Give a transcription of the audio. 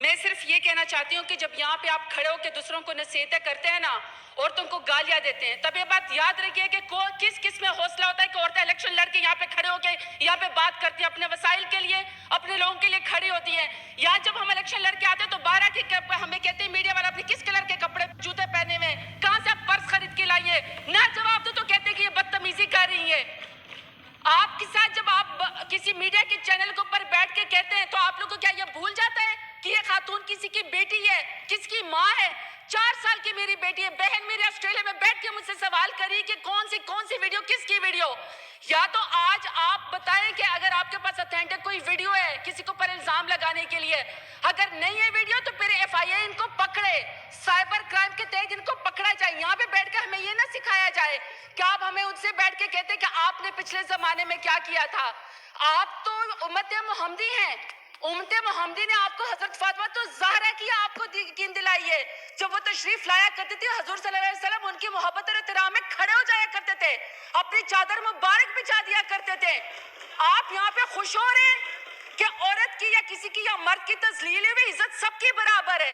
میں صرف یہ کہنا چاہتی ہوں کہ جب یہاں پہ آپ کھڑے ہو کے دوسروں کو نصیحتیں کرتے ہیں نا، عورتوں کو گالیاں دیتے ہیں، تب یہ بات یاد رکھیے کہ کس کس میں حوصلہ ہوتا ہے کہ عورتیں الیکشن لڑ کے یہاں پہ کھڑے ہو کے یہاں پہ بات کرتی ہیں، اپنے وسائل کے لیے، اپنے لوگوں کے لیے کھڑی ہوتی ہیں۔ یہاں جب ہم الیکشن لڑ کے آتے ہیں تو 12 کے ہمیں کہتے ہیں میڈیا والا اپنے کس کلر کے کپڑے جوتے پہنے ہوئے ہیں، کہاں سے آپ پرس خرید کے لائیے، نہ جواب دو تو کہتے ہیں کہ یہ بدتمیزی کر رہی ہے۔ آپ کے ساتھ جب آپ کسی میڈیا کے چینل کے اوپر بیٹھ کے کہتے ہیں تو آپ لوگوں کو کیا یہ بھول جاتا ہے کہ یہ خاتون کسی کی بیٹی ہے، کس کی ماں ہے؟ 4 سال کی میری بیٹی ہے، بہن میری آسٹریلیا میں بیٹھ کے مجھ سے سوال کری کہ کون سی ویڈیو، کس کی ویڈیو؟ یا تو آج آپ بتائیں کہ اگر آپ کے پاس اتھینٹک کوئی ویڈیو ہے کسی کو پر الزام لگانے کے لیے، اگر نہیں ہے ویڈیو تو پھر ایف آئی اے ان کو پکڑے، سائبر کرائم کے تحت ان کو پکڑا جائے۔ یہاں پہ بیٹھ کے ہمیں یہ نہ سکھایا جائے کہ آپ ہمیں ان سے بیٹھ کے کہتے کہ آپ نے پچھلے زمانے میں کیا کیا تھا۔ آپ تو امت محمدی ہیں، امت محمدی نے آپ کو حضرت فاطمہ تو زہرا کی آپ کو یقین دلائی ہے۔ جب وہ تشریف لایا کرتے تھے حضور صلی اللہ علیہ وسلم ان کی محبت اور احترام میں کھڑے ہو جایا کرتے تھے، اپنی چادر مبارک بچھا دیا کرتے تھے۔ آپ یہاں پہ خوش ہو رہے ہیں کہ عورت کی یا کسی کی یا مرد کی تذلیل ہوئی، عزت سب کی برابر ہے۔